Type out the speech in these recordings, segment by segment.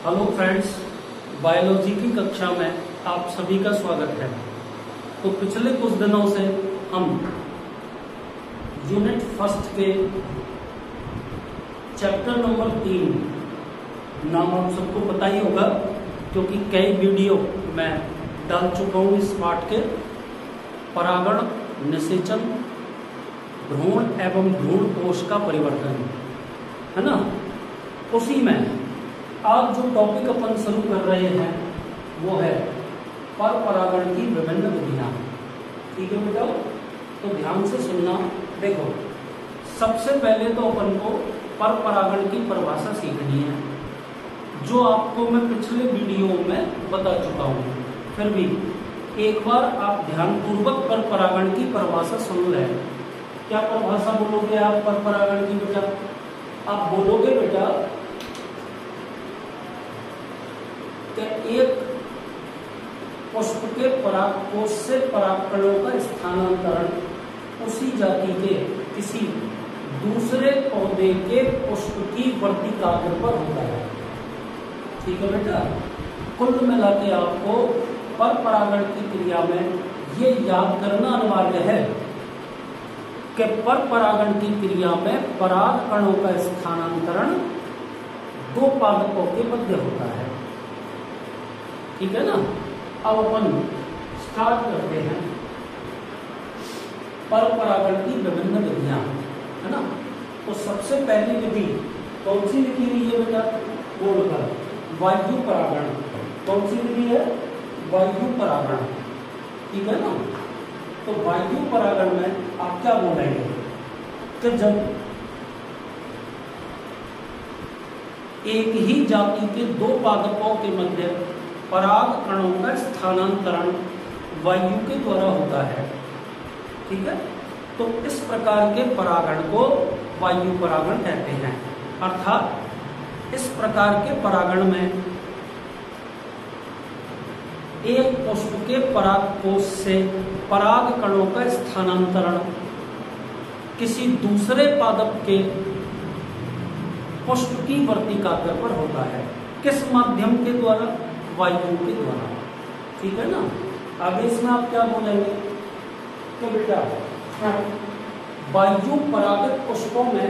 Hello friends, biology की कक्षा में आप सभी का स्वागत है। तो पिछले कुछ दिनों से हम यूनिट फर्स्ट के चैप्टर नंबर 3, नाम आप सबको पता ही होगा क्योंकि कई वीडियो मैं डाल चुका हूँ इस पाठ के, परागण, निषेचन, भ्रूण एवं भ्रूण कोश का परिवर्तन, है ना। उसी में आज जो टॉपिक अपन शुरू कर रहे हैं वो है पर परागण की विभिन्न विधियां। ठीक है बेटा, तो ध्यान से सुनना। देखो, सबसे पहले तो अपन को पर परागण की परिभाषा सीखनी है, जो आपको मैं पिछले वीडियो में बता चुका हूँ। फिर भी एक बार आप ध्यानपूर्वक पर परागण की परिभाषा सुन लें। क्या परिभाषा बोलोगे आप पर परागण की बेटा? आप बोलोगे बेटा एक पुष्प के परागकोश से परागकणों का स्थानांतरण उसी जाति के किसी दूसरे पौधे के पुष्प की वर्तिकाग्र पर होता है। ठीक है बेटा, कुल मिला के आपको पर परागण की क्रिया में ये याद करना अनिवार्य है कि पर परागण की क्रिया में परागकणों का स्थानांतरण दो पादपों के मध्य होता है। ठीक है ना। अब अपन स्टार्ट करते हैं पर परागण की विभिन्न विधियां, है ना। तो सबसे पहली विधि कौन सी लिखी हुई है बेटा? बोलकर वायु परागण। कौन सी विधि है? वायु परागण। ठीक है ना। तो वायु परागण में आप क्या बोलेंगे कि जब एक ही जाति के दो पादपों के मध्य पराग कणों का स्थानांतरण वायु के द्वारा होता है। ठीक है, तो इस प्रकार के परागण को वायु परागण कहते हैं। अर्थात इस प्रकार के परागण में एक पुष्प के परागकोश से पराग कणों का स्थानांतरण किसी दूसरे पादप के पुष्प की वर्तिकाग्र पर होता है। किस माध्यम के द्वारा? वायु के द्वारा। ठीक है ना। आगे इसमें आप क्या बोलेंगे तो बेटा वायु परागित पुष्पों में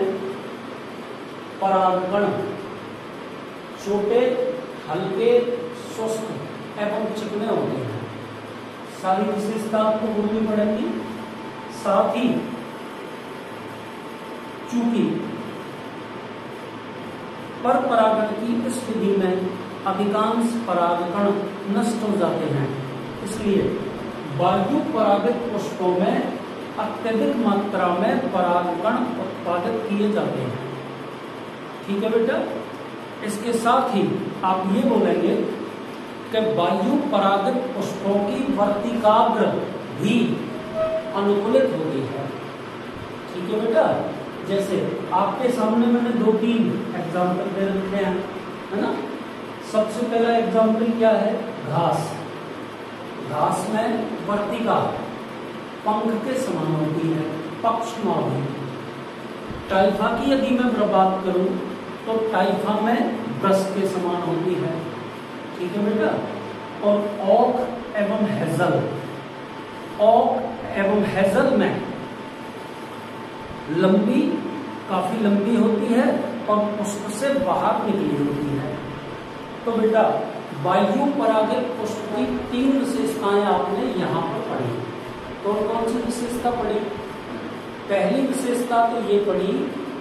परागकण छोटे, हल्के, शुष्क एवं चिकने होते हैं। सारी विशेषता आपको बोलनी पड़ेगी। साथ ही चूंकि पर परागण की इस विधि में अधिकांश परागकण नष्ट हो जाते हैं, इसलिए वायु परागित पुष्पों में अत्यधिक मात्रा में परागकण उत्पादित किए जाते हैं। ठीक है बेटा। इसके साथ ही आप ये बोलेंगे कि वायु परागित पुष्पों की वर्तिकाग्र भी अनुकूलित होती है। ठीक है बेटा। जैसे आपके सामने मैंने 2-3 एग्जाम्पल दे रखे हैं, है ना। सबसे पहला एग्जाम्पल क्या है? घास। घास में वर्तिका पंख के समान होती है, पक्षमाभी। टाइफा की यदि मैं बात करूं तो टाइफा में ब्रश के समान होती है। ठीक है बेटा। और ओक एवं हेजल, ओक एवं हेजल में लंबी, काफी लंबी होती है और पुष्प से बाहर निकली होती है। तो बेटा वायु परागित पुष्प की 3 विशेषताएं आपने यहाँ पर पढ़ी। कौन कौन सी विशेषता पढ़ी? पहली विशेषता तो ये पढ़ी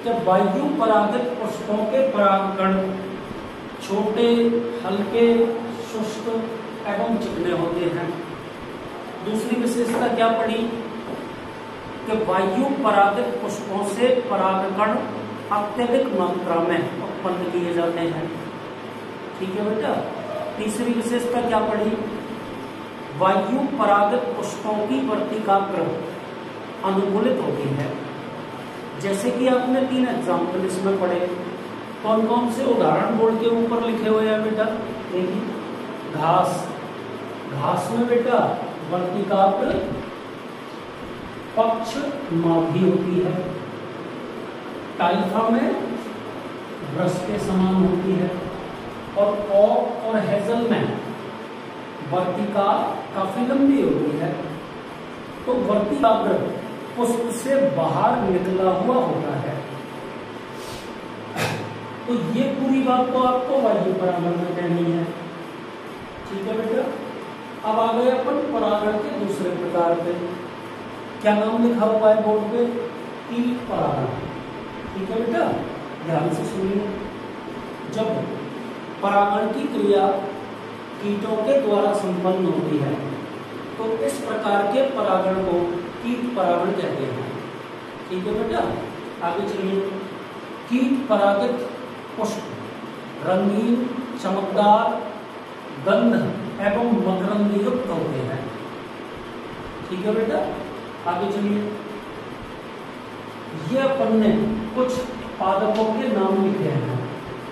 कि वायु परागित पुष्पों के परागकण छोटे, हल्के, शुष्क एवं चिकने होते हैं। दूसरी विशेषता क्या पढ़ी कि वायु परागित पुष्पों से परागकण अत्यधिक मात्रा में उत्पन्न किए जाते हैं। ठीक है बेटा। तीसरी विशेषता क्या पढ़ी? वायु परागित पुष्पों की वर्तिकाग्र अनुकूलित होती है। जैसे कि आपने 3 एग्जाम्पल इसमें पढ़े। कौन कौन से उदाहरण बोर्ड के ऊपर लिखे हुए हैं बेटा? देखिए, घास। घास में बेटा वर्तिकाग्र पक्षमाभी होती है। टाइफा में ब्रश के समान होती है। और ओक और हेजल में वर्तिका काफी लंबी होती है, तो वर्तिकाग्र पुष्प से बाहर निकला हुआ होता है। तो ये पूरी बात तो आपको वायु परागण में कहनी है। ठीक है बेटा। अब आ गए अपन परागण के दूसरे प्रकार पे। क्या नाम लिखा हुआ है बोर्ड पे? कीट परागण। ठीक है बेटा, ध्यान से सुनिए। जब परागण की क्रिया कीटों के द्वारा संपन्न होती है तो इस प्रकार के परागण को कीट परागण कहते हैं। ठीक है बेटा, आगे चलिए। कीट परागित पुष्प रंगीन, चमकदार, गंध एवं मकरंद युक्त होते हैं। ठीक है बेटा, आगे चलिए। ये अपन ने कुछ पादपों के नाम लिखे हैं,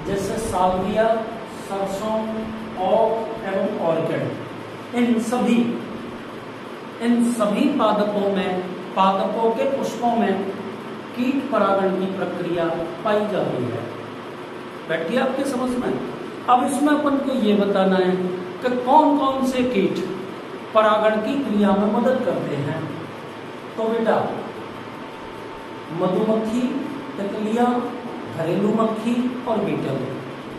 जैसे साल्विया, सरसों, ओक एवं ऑर्किड। इन सभी पादपों में, पादपों के पुष्पों में कीट परागण की प्रक्रिया पाई जाती है। बैठिए आपके समझ में। अब इसमें अपन को ये बताना है कि कौन कौन से कीट परागण की क्रिया में मदद करते हैं। तो बेटा, मधुमक्खी, तितलियां, घरेलू मक्खी और बीटल,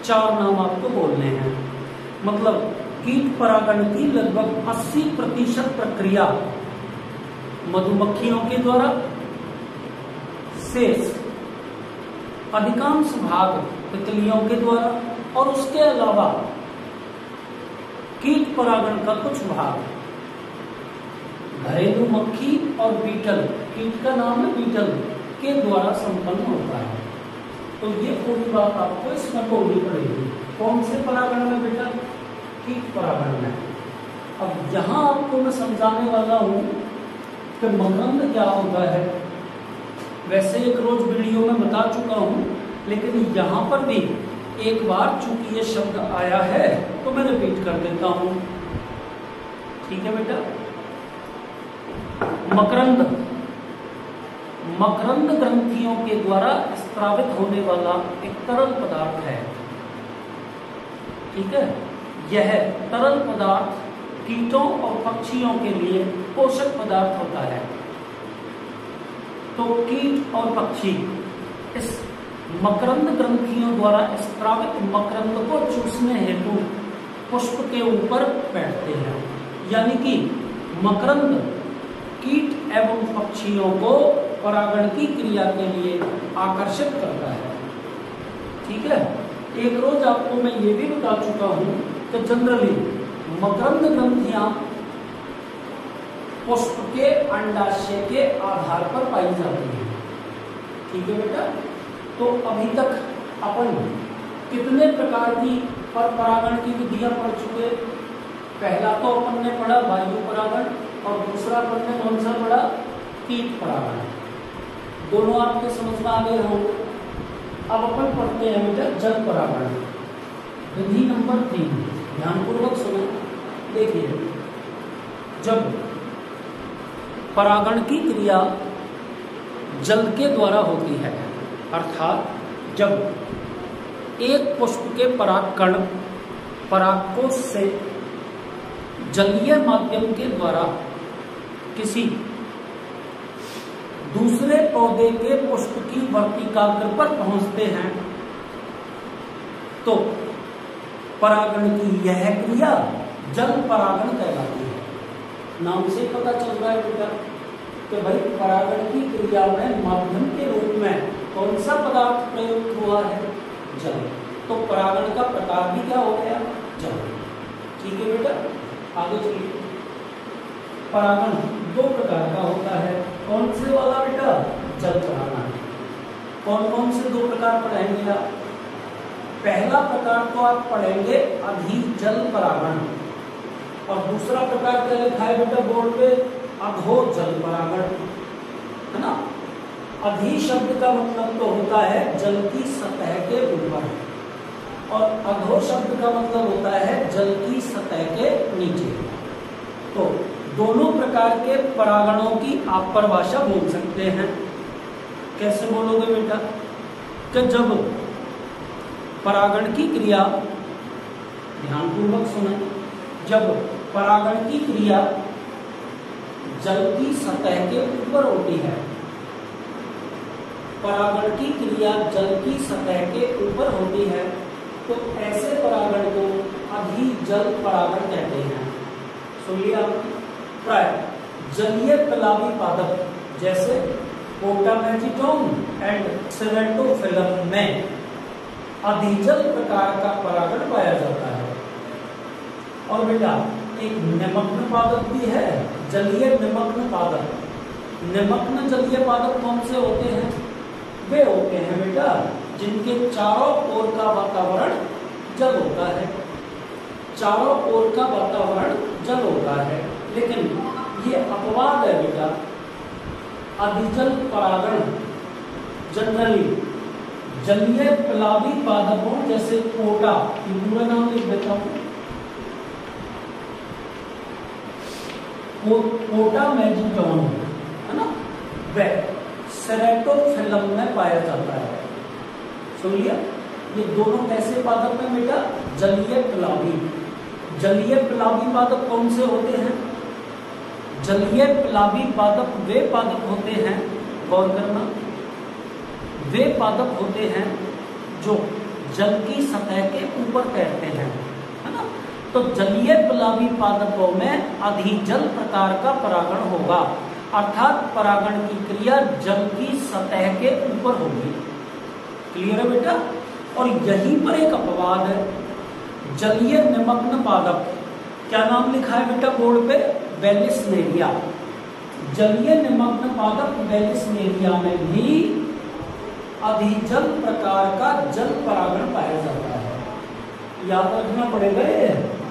4 नाम आपको बोलने हैं। मतलब कीट परागण की लगभग 80% प्रक्रिया मधुमक्खियों के द्वारा, शेष अधिकांश भाग तितलियों के द्वारा, और उसके अलावा कीट परागण का कुछ भाग घरेलू मक्खी और बीटल, कीट का नाम है बीटल, के द्वारा संपन्न होता है। तो ये पूरी बात आपको इसमें बोलनी पड़ेगी। कौन से परागण में बेटा? कीट परागण में। अब यहां आपको मैं समझाने वाला हूं कि मकरंद क्या होता है। वैसे एक रोज वीडियो में बता चुका हूं, लेकिन यहां पर भी एक बार चूंकि ये शब्द आया है तो मैं रिपीट कर देता हूं। ठीक है बेटा। मकरंद, मकरंद ग्रंथियों के द्वारा स्रावित होने वाला एक तरल पदार्थ है। ठीक है। यह तरल पदार्थ कीटों और पक्षियों के लिए पोषक पदार्थ होता है। तो कीट और पक्षी इस मकरंद ग्रंथियों द्वारा स्रावित मकरंद को चूसने हेतु पुष्प के ऊपर बैठते हैं। यानी कि मकरंद कीट एवं पक्षियों को परागण की क्रिया के लिए आकर्षित करता है। ठीक है। एक रोज आपको मैं ये भी बता चुका हूं कि जनरली मकरंद ग्रंथियां पुष्प के अंडाशय के आधार पर पाई जाती हैं। ठीक है बेटा। तो अभी तक अपन कितने प्रकार की परागण की विधियां पढ़ चुके? पहला तो अपन ने पढ़ा वायु परागण, और दूसरा अपन ने कौन सा पढ़ा? कीट परागण। दोनों आपके समझ में आ गए होंगे। अब अपन पढ़ते हैं बेटा जल परागण, विधि नंबर 3। ध्यानपूर्वक सुनो। देखिए, जब परागण की क्रिया जल के द्वारा होती है, अर्थात जब एक पुष्प के परागकण परागकोश से जलीय माध्यम के द्वारा किसी दूसरे पौधे के पुष्प की वर्तिकाग्र पर पहुंचते हैं, तो परागण की यह क्रिया जल परागण कहलाती है। नाम से पता चल रहा है बेटा कि भाई परागण की क्रिया में माध्यम के रूप में कौन सा पदार्थ प्रयुक्त हुआ है? जल। तो परागण का प्रकार भी क्या हो गया? जल। ठीक है बेटा, आगे चलिए। परागण 2 प्रकार का होता है। कौन से वाला बेटा? जल परागण। कौन कौन से 2 प्रकार पढ़ेंगे आप? पहला प्रकार तो आप पढ़ेंगे अधिजल परागण, और दूसरा प्रकार क्या लिखा है बेटा बोर्ड पे? अधोजल परागण, है ना। अधि शब्द का मतलब तो होता है जल की सतह के ऊपर, और अधो शब्द का मतलब होता है जल की सतह के नीचे। तो दोनों प्रकार के परागणों की आप परिभाषा बोल सकते हैं। कैसे बोलोगे बेटा? कि जब परागण की क्रिया ध्यानपूर्वक सुने। जब परागण की क्रिया जल की सतह के ऊपर होती है, परागण की क्रिया जल की सतह के ऊपर होती है, तो ऐसे परागण को अधिजल परागण कहते हैं। सुनिए आप, प्राय जलीय कलावी पादप जैसे पोटामेजिटोम एंड सेरेटोफिलम में अधिजल प्रकार का परागण पाया जाता है। और बेटा एक निमग्न पादप भी है, जलीय निमग्न पादप। निमग्न जलीय पादप कौन से होते हैं? वे होते हैं बेटा जिनके चारों ओर का वातावरण जल होता है, चारों ओर का वातावरण जल होता है। लेकिन ये अपवाद है बेटा, अधिजल परागण जनरली जलीय प्लावी पादपों जैसे पोटा, ये पूरा नाम लिख देता हूं, पोटामेजिटोम है ना, वह सेरेटोफिलम में पाया जाता है। सुन लिया? ये दोनों कैसे पादप हैं बेटा? जलीय प्लावी। जलीय प्लावी पादप कौन से होते हैं? जलीय प्लावी पादप वे पादप होते हैं, गौर करना, वे पादप होते हैं जो जल की सतह के ऊपर तैरते हैं, है ना। तो जलीय प्लावी पादपों में अधिजल प्रकार का परागण होगा, अर्थात परागण की क्रिया जल की सतह के ऊपर होगी। क्लियर है बेटा? और यहीं पर एक अपवाद है, जलीय निमग्न पादप। क्या नाम लिखा है बेटा बोर्ड पे? वेलिसनेरिया। जलीय निमग्न पादप वेलिसनेरिया में भी अधिजल प्रकार का जल परागण पाया जाता है। याद रखना पड़ेगा, ये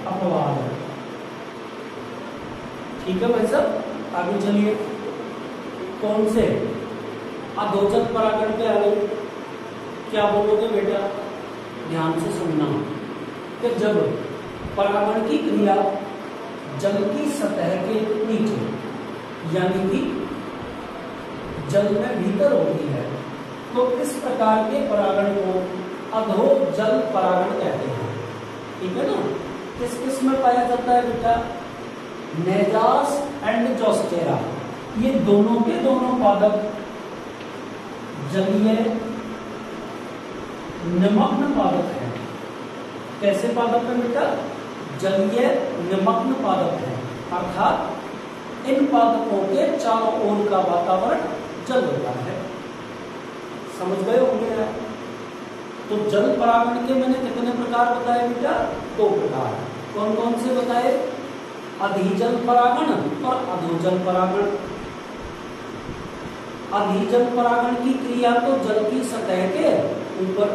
अपवाद है। ठीक है भाई साहब, आगे चलिए। कौन से? अधोजल परागण पे आ गए। क्या बोलोगे बेटा? ध्यान से सुनना कि जब परागण की क्रिया जल की सतह के नीचे यानी कि जल में भीतर होती है, तो इस प्रकार के परागण को अधोजल परागण कहते हैं। ठीक है ना? किस किस में पाया जाता है बेटा? नेजास एंड जोस्टेरा, ये दोनों के दोनों पादप जलीय निमग्न पादप है। कैसे पादप है बेटा? जलीय निमग्न पादप है, अर्थात इन पादपों के चारों ओर का वातावरण जल होता है। समझ गए होंगे? तो जल परागण के मैंने कितने प्रकार बताए बेटा? 2 प्रकार। कौन कौन से बताए? अधिजल परागण और अधोजल परागण। अधिजल परागण की क्रिया तो जल की सतह के ऊपर,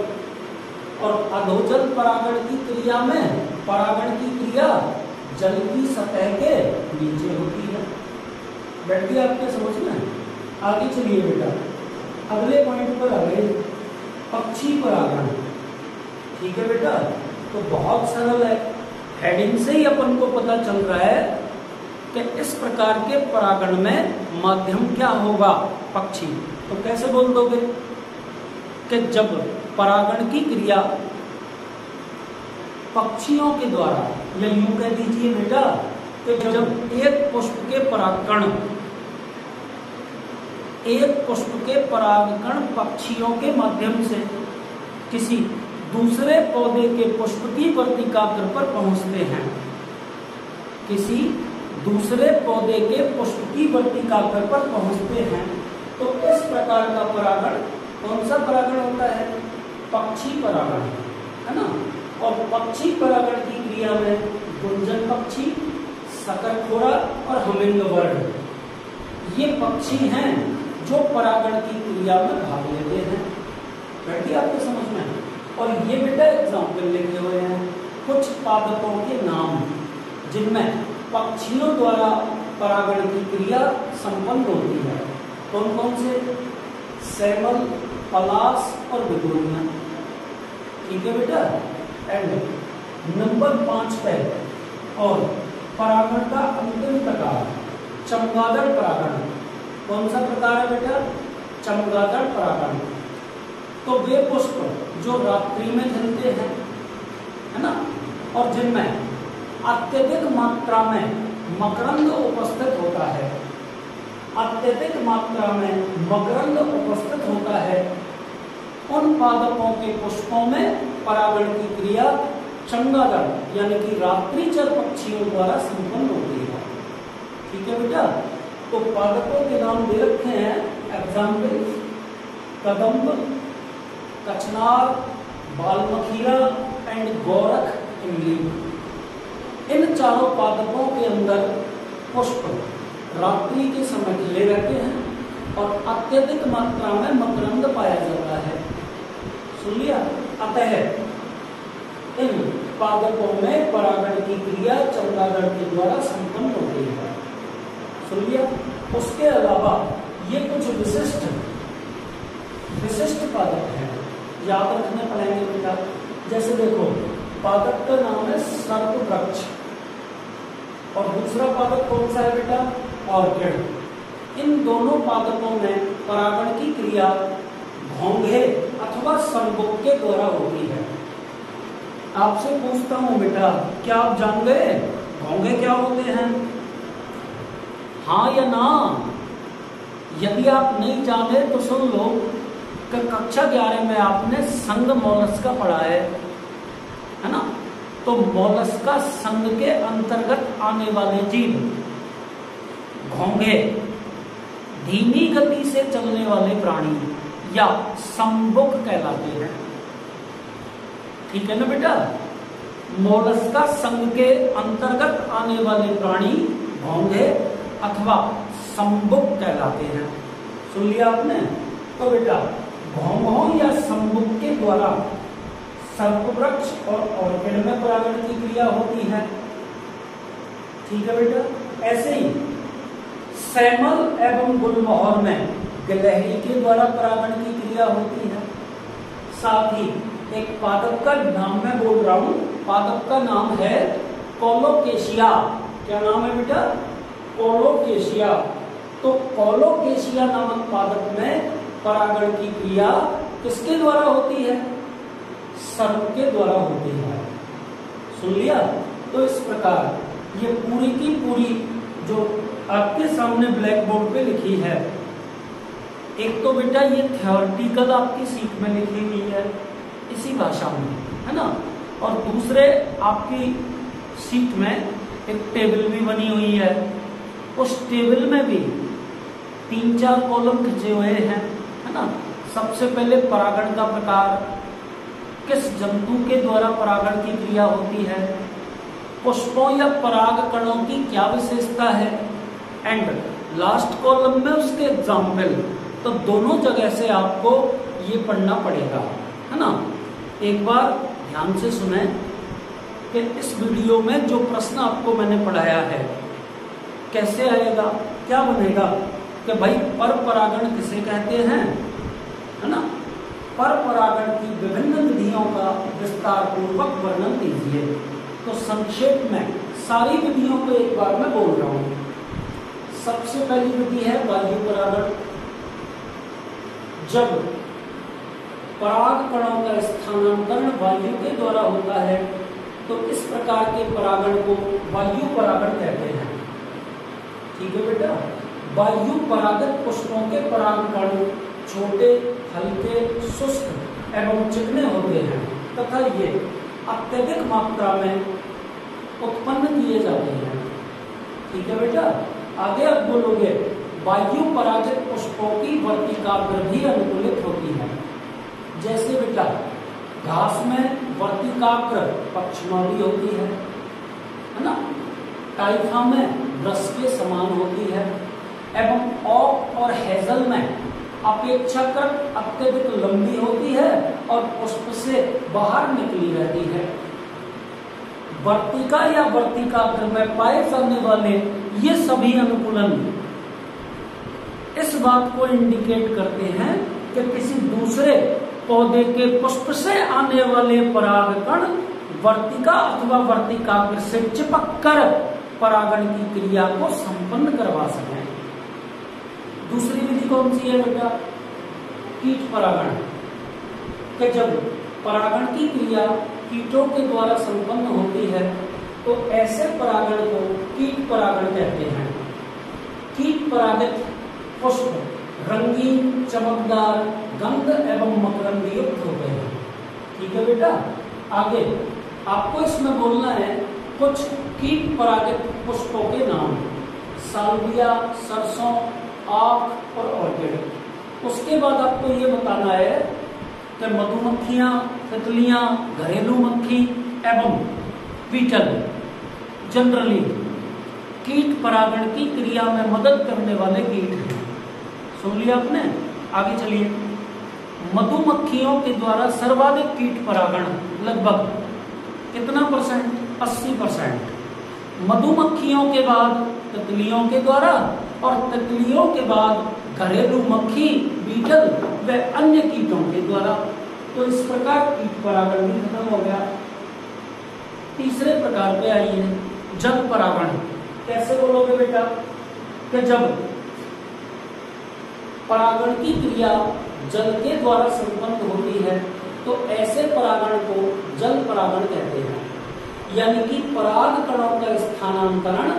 और अधोजल परागण की क्रिया में परागण की क्रिया जल की सतह के नीचे होती है। बैठ गया आपके समझ में? आगे चलिए बेटा, अगले पॉइंट पर आ गए, पक्षी परागण। ठीक है बेटा, तो बहुत सरल है, हेडिंग से ही अपन को पता चल रहा है कि इस प्रकार के परागण में माध्यम क्या होगा? पक्षी। तो कैसे बोल दोगे कि जब परागण की क्रिया पक्षियों के द्वारा, या यूं कह दीजिए बेटा कि जब एक पुष्प के परागकण पक्षियों के माध्यम से किसी दूसरे पौधे के पुष्प की वर्तिकाग्र पर पहुंचते हैं, किसी दूसरे पौधे के पुष्प की वर्तिकाग्र पर पहुंचते हैं, तो इस प्रकार का परागण कौन सा परागण होता है? पक्षी परागण, है ना। और पक्षी परागण की क्रिया में गुंजन पक्षी, शकरखोरा और हमिंगबर्ड ये पक्षी हैं जो परागण की क्रिया में भाग लेते हैं। बैठिए आपके समझ में। और ये बेटा एग्जाम्पल लिखे हुए हैं कुछ पादपों के नाम जिनमें पक्षियों द्वारा परागण की क्रिया संपन्न होती है। कौन कौन से? सैमल, पलाश और बिगोनिया। ठीक है बेटा। एंड नंबर 5 पे और परागण का अंतिम प्रकार चमगादड़ परागण। कौन सा प्रकार है बेटा? चमगादड़ परागण। तो वे पुष्प जो रात्रि में खिलते हैं, है ना, और जिनमें अत्यधिक मात्रा में मकरंद उपस्थित होता है, अत्यधिक मात्रा में मकरंद उपस्थित होता है, उन पादपों के पुष्पों में परागण की क्रिया चमगादड़ यानी कि रात्रिचर पक्षियों द्वारा संपन्न होती है। ठीक है बेटा, तो पादपों के नाम दे रखे हैं, एग्जाम्पल कदम्ब, कचनार, बालमखीरा एंड गोरख इमली। इन चारों पादपों के अंदर पुष्प रात्रि के समय खिले रहते हैं और अत्यधिक मात्रा में मकरंद पाया जाता है। सुन लिया? अतः इन पादपों में परागण की क्रिया चमगादड़ के द्वारा संपन्न होती है। सुन लिया? उसके अलावा ये कुछ विशिष्ट पादप हैं, याद रखने पड़ेंगे बेटा। जैसे देखो, पादप का नाम है सर्पवृक्ष और दूसरा पादप कौन सा है बेटा? ऑर्किड। इन दोनों पादपों में परागण की क्रिया घोंघे अथवा संबुक के द्वारा होती है। आपसे पूछता हूं बेटा, क्या आप जान गए घोंघे क्या होते हैं? हाँ या ना? यदि आप नहीं जाने तो सुन लो कि कक्षा 11 में आपने संघ मोलस्का पढ़ा है ना? तो मोलस्का संघ के अंतर्गत आने वाले जीव घोंघे धीमी गति से चलने वाले प्राणी या संबुक कहलाते हैं। ठीक है ना बेटा? मोलस्का संघ के अंतर्गत आने वाले प्राणी घोंघे अथवा संबुक कहलाते हैं। सुन लिया आपने? तो बेटा घोंघों या संबुक के द्वारा सर्पवृक्ष और ऑर्किड में परागण की क्रिया होती है। ठीक है बेटा? ऐसे ही सैमल एवं गुलमोहर में गिलहरी के द्वारा परागण की क्रिया होती है। साथ ही एक पादप का नाम मैं बोल रहा हूं, पादप का नाम है कोलोकेशिया। क्या नाम है बेटा? कोलोकेशिया। तो कोलोकेशिया नामक पादप में परागण की क्रिया किसके द्वारा होती है? सर्प के द्वारा होती है। सुन लिया? तो इस प्रकार ये पूरी की पूरी जो आपके सामने ब्लैक बोर्ड पे लिखी है, एक तो बेटा ये थ्योरेटिकल आपकी सीट में लिखी हुई है इसी भाषा में, है ना? और दूसरे आपकी सीट में एक टेबल भी बनी हुई है, उस टेबल में भी 3-4 कॉलम खिंचे हुए हैं, है ना? सबसे पहले परागण का प्रकार, किस जंतु के द्वारा परागण की क्रिया होती है, पुष्पों या पराग कणों की क्या विशेषता है, एंड लास्ट कॉलम में उसके एग्जाम्पल। तो दोनों जगह से आपको ये पढ़ना पड़ेगा, है ना? एक बार ध्यान से सुने कि इस वीडियो में जो प्रश्न आपको मैंने पढ़ाया है कैसे आएगा, क्या बनेगा कि भाई पर परागण किसे कहते हैं, है ना? पर परागण की विभिन्न विधियों का विस्तार पूर्वक वर्णन कीजिए। तो संक्षेप में सारी विधियों को एक बार मैं बोल रहा हूं। सबसे पहली विधि है वायु परागण। जब पराग कणों का स्थानांतरण वायु के द्वारा होता है तो इस प्रकार के परागण को वायु परागण कहते हैं। ठीक है बेटा? वायु परागित पुष्पों के पराग कण छोटे, हल्के, शुष्क एवं चिकने होते हैं तथा ये अत्यधिक मात्रा में उत्पन्न किए जाते हैं। ठीक है बेटा? आगे अब बोलोगे वायु परागित पुष्पों की वर्तिकाग्र भी अनुकूलित होती है। जैसे बेटा घास में वर्तिकाग्र पक्षमावी होती है ना? टाइफा में वृक्ष के समान होती है एवं ओक और हेजल में अपेक्षाकृत अत्यधिक लंबी होती है और पुष्प से बाहर निकली रहती है। वर्तिका या वर्तिकाग्र में पाए जाने वाले ये सभी अनुकूलन इस बात को इंडिकेट करते हैं कि किसी दूसरे पौधे के पुष्प से आने वाले परागकण वर्तिका अथवा वर्तिकाग्र से चिपक कर परागण की क्रिया को संपन्न करवा सकें। दूसरी विधि कौन सी है बेटा? कीट परागण। कि जब परागण की क्रिया कीटों के द्वारा संपन्न होती है तो ऐसे परागण को कीट परागण कहते हैं। कीट परागित पुष्प रंगीन, चमकदार, गंध एवं मकरंद युक्त होते हैं। ठीक है बेटा, आगे आपको इसमें बोलना है कुछ कीट परागित पुष्पों के नाम। साल्विया, सरसों, आक और ऑर्किड। उसके बाद आपको ये बताना है कि मधुमक्खियां, तितलियां, घरेलू मक्खी एवं बीटल जनरली कीट परागण की क्रिया में मदद करने वाले कीट हैं। सुन लिया आपने? आगे चलिए। मधुमक्खियों के द्वारा सर्वाधिक कीट परागण लगभग कितना परसेंट? 80%। मधुमक्खियों के बाद तितलियों के द्वारा और तितलियों के बाद घरेलू मक्खी, बीटल व अन्य कीटों के द्वारा। तो इस प्रकार कीट परागण भी खत्म हो गया। तीसरे प्रकार पे आइए, जल परागण। कैसे बोलोगे बेटा? कि जब परागण की क्रिया जल के द्वारा संपन्न होती है तो ऐसे परागण को जल परागण कहते हैं। यानी कि पराग कणों का स्थानांतरण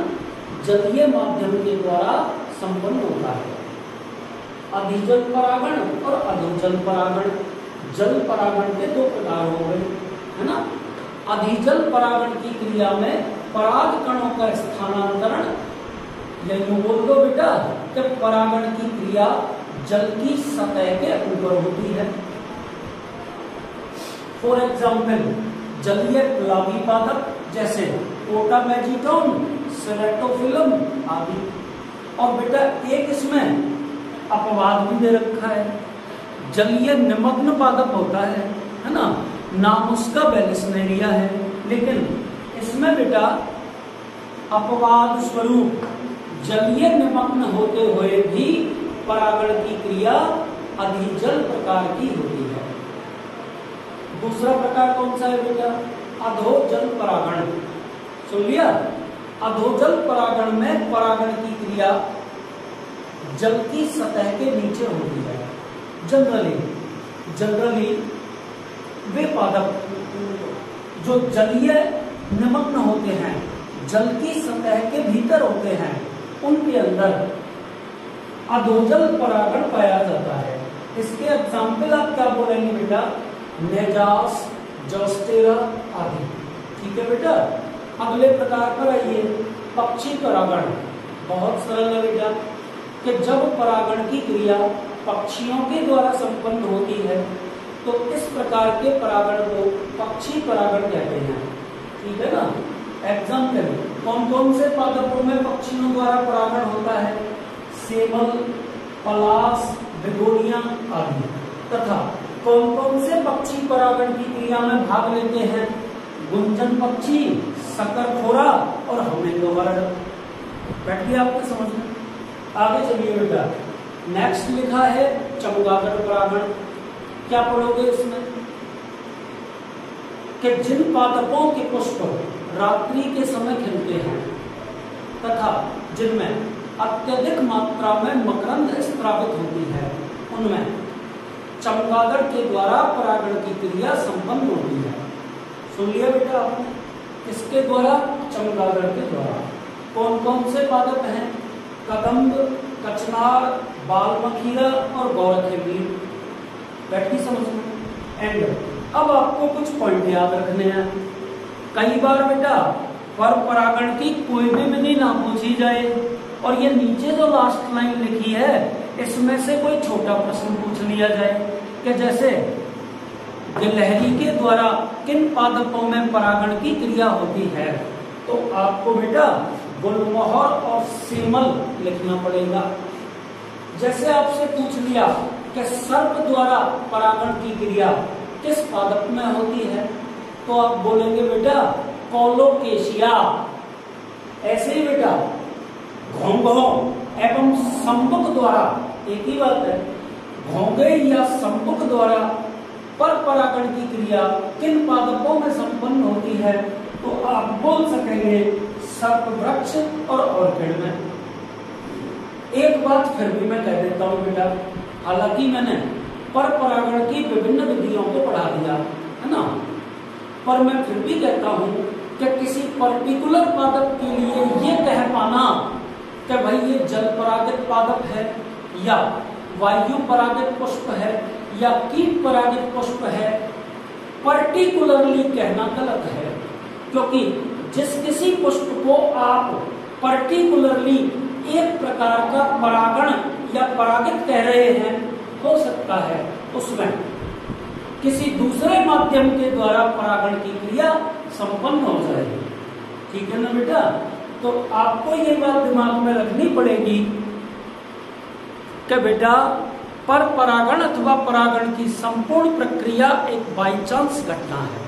जलीय माध्यम के द्वारा संपन्न होता है। अधिजल परागण और अधोजल परागण। जल परागण के दो प्रकार हो गए, है ना। अधिजल परागण की क्रिया में पराग कणों का स्थानांतरण, यही बोल दो बेटा कि परागण की क्रिया जल की सतह के ऊपर होती है। फॉर एग्जाम्पल जलीय प्लावी पादप जैसे पोटामेजिटोन, सेरेटोफिलम आदि। और बेटा एक इसमें अपवाद भी दे रखा है, जलीय निमग्न पादप होता है ना, नाम उसका बेलिस्नेरिया है। लेकिन इसमें बेटा अपवाद स्वरूप जलीय निमग्न होते हुए भी परागण की क्रिया अधिजल प्रकार की होती है। दूसरा प्रकार कौन सा है बेटा? अधोजल परागण। सुन लिया? अधोजल परागण में परागण की क्रिया जल की सतह के नीचे होती है। जनरली वे पादप जो जलीय निमग्न होते हैं, जल की सतह के भीतर होते हैं, उनके अंदर अधोजल परागण पाया जाता है। इसके एग्जाम्पल आप क्या बोलेंगे बेटा? नेजास, जोस्टेरा आदि। ठीक है बेटा। अगले प्रकार पर आइए, पक्षी परागण। बहुत सरल है बेटा कि जब परागण की क्रिया पक्षियों के द्वारा संपन्न होती है तो इस प्रकार के परागण को पक्षी परागण कहते हैं। ठीक है ना। एग्जाम्पल, कौन कौन से पादपों में पक्षियों द्वारा परागण होता है? सेमल, पलाश, बिगोनिया आदि। तथा कौन कौन से पक्षी परागण की क्रिया में भाग लेते हैं? गुंजन पक्षी, शकरखोरा और हमिंगबर्ड। बैठ गया आपके समझ में? आगे चलिए बेटा। नेक्स्ट लिखा है चमगादड़ परागण। क्या पढ़ोगे इसमें? कि जिन पादपों के पुष्प रात्रि के समय खिलते हैं तथा जिनमें अत्यधिक मात्रा में मकरंद स्रावित होती है, उनमें चमगादड़ के द्वारा परागण की क्रिया संपन्न होती है। सुन लिया बेटा आपने? किसके द्वारा? चमगादड़ के द्वारा। कौन कौन से पादप हैं? कदम्ब, कचनार, बालमखीरा और गौरखेली। बैठी समझ में? एंड अब आपको कुछ पॉइंट याद रखने हैं। कई बार बेटा पर परागण की कोई भी विधि ना पूछी जाए और ये नीचे जो लास्ट लाइन लिखी है इसमें से कोई छोटा प्रश्न पूछ लिया जाए कि जैसे गिलहरी के द्वारा किन पादपों में परागण की क्रिया होती है, तो आपको बेटा गुलमोहर और सेमल लिखना पड़ेगा। जैसे आपसे पूछ लिया कि सर्प द्वारा परागण की क्रिया किस पादप में होती है, तो आप बोलेंगे बेटा कोलोकेशिया। ऐसे ही बेटा घोंघों एवं संबुक द्वारा, एक ही बात है, घोंघे या संबुक द्वारा पर परागण की क्रिया किन पादपों में संपन्न होती है, तो आप बोल सकेंगे सर्प वृक्ष और ऑर्किड में। एक बात फिर भी मैं कह देता हूं बेटा, हालांकि मैंने पर परागण की विभिन्न विधियों को पढ़ा दिया है ना, पर मैं फिर भी कहता हूं कि किसी पर्टिकुलर पादप के लिए ये कह पाना कि भाई ये जल परागित पादप है या वायु परागित पुष्प है या कीट परागित पुष्प है, पर्टिकुलरली कहना गलत है। क्योंकि जिस किसी पुष्प को आप पर्टिकुलरली एक प्रकार का परागण या परागित कह रहे हैं, हो सकता है उसमें किसी दूसरे माध्यम के द्वारा परागण की क्रिया संपन्न हो जाएगी। ठीक है ना बेटा? तो आपको ये बात दिमाग में रखनी पड़ेगी कि बेटा पर परागण अथवा परागण की संपूर्ण प्रक्रिया एक बाई चांस घटना है।